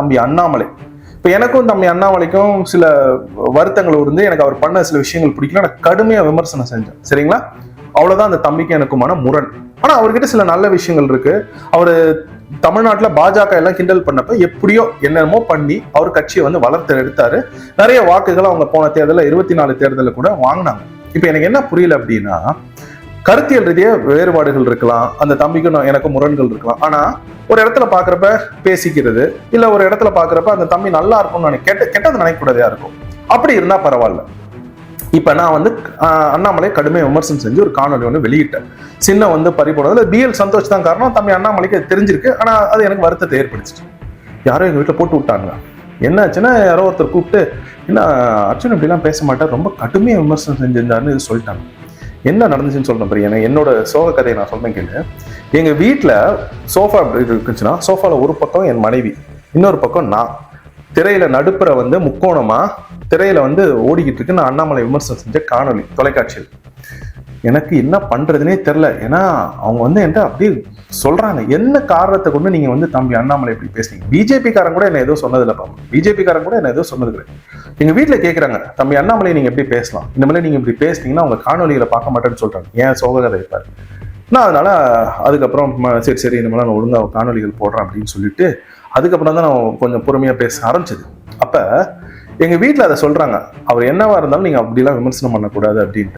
தம்பி அண்ணாமலை. இப்போ எனக்கும் தம்பி அண்ணாமலைக்கும் சில வருத்தங்கள் இருந்து எனக்கு அவர் பண்ண சில விஷயங்கள் பிடிக்கல, எனக்கு கடுமையா விமர்சனம் செஞ்சேன். சரிங்களா? அவ்வளவுதான் அந்த தம்பிக்கு எனக்குமான முரண். ஆனா அவர்கிட்ட சில நல்ல விஷயங்கள் இருக்கு. அவரு தமிழ்நாட்டுல பாஜக எல்லாம் கிண்டல் பண்ணப்ப எப்படியோ என்னமோ பண்ணி அவர் கட்சியை வந்து வளர்த்து எடுத்தாரு. நிறைய வாக்குகள் அவங்க போன தேர்தலில் 24 தேர்தலில் கூட வாங்கினாங்க. இப்ப எனக்கு என்ன புரியல அப்படின்னா, கருத்தியல் ரீதியா வேறுபாடுகள் இருக்கலாம், அந்த தம்பிக்கும் எனக்கும் முரண்கள் இருக்கலாம். ஆனா ஒரு இடத்துல பாக்குறப்ப பேசிக்கிறது, இல்ல ஒரு இடத்துல பாக்குறப்ப அந்த தம்பி நல்லா இருக்கும்னு கெட்டது நினைக்கக்கூடாதா இருக்கும். அப்படி இருந்தா பரவாயில்ல. இப்ப நான் வந்து அண்ணாமலை கடுமையை விமர்சனம் செஞ்சு ஒரு காணொலி ஒன்று வெளியிட்டேன். சின்ன வந்து பறிபோனதுல BL சந்தோஷ் தான் காரணம். தம்பி அண்ணாமலைக்கு அது தெரிஞ்சிருக்கு. ஆனா அது எனக்கு வருத்தத்தை ஏற்படுத்திச்சு. யாரோ எங்க வீட்டுல போட்டு விட்டாங்க. என்னாச்சுன்னா யாரோ ஒருத்தர் கூப்பிட்டு, என்ன அர்ஜுன் இப்படிலாம் பேச மாட்டார், ரொம்ப கடுமையா விமர்சனம் செஞ்சிருந்தாருன்னு இது சொல்லிட்டாங்க. என்ன நடந்துச்சுன்னு சொல்றேன் பாரு. என்னோட சோக கதையை நான் சொல்றேன் கேளு. எங்க வீட்டுல சோஃபா இருக்குச்சுன்னா, சோஃபால ஒரு பக்கம் என் மனைவி, இன்னொரு பக்கம் நான். திரையில நடுப்புற வந்து முக்கோணமா திரையில வந்து ஓடிக்கிட்டு இருக்கு நான் அண்ணாமலை விமர்சனம் செஞ்ச காணொலி தொலைக்காட்சியில். எனக்கு என்ன பண்றதுனே தெரியல. ஏன்னா அவங்க வந்து என்கிட்ட அப்படியே சொல்றாங்க, என்ன காரணத்தை கொண்டு நீங்க வந்து தம்பி அண்ணாமலை இப்படி பேசுறீங்க? பிஜேபி காரன் கூட என்ன ஏதோ சொன்னதில்லை பாப்பா, பிஜேபி காரன் கூட என்ன ஏதோ சொன்னது கிடையாது. எங்க வீட்டுல கேட்கறாங்க, தம்பி அண்ணாமலை நீங்க எப்படி பேசலாம், இந்த மாதிரி நீங்க இப்படி பேசுனீங்கன்னா அவங்க காணொலிகளை பார்க்க மாட்டேன்னு சொல்றாங்க. ஏன் சோக கதை இருப்பாரு. நான் அதனால அதுக்கப்புறம் சரி இந்த மாதிரி நான் ஒழுங்கா காணொலிகள் போடுறேன் அப்படின்னு சொல்லிட்டு அதுக்கப்புறம் தான் நான் கொஞ்சம் பொறுமையா பேச ஆரம்பிச்சது. அப்ப எங்க வீட்டுல அதை சொல்றாங்க, அவர் என்னவா இருந்தாலும் நீங்க அப்படிலாம் விமர்சனம் பண்ணக்கூடாது அப்படின்ட்டு.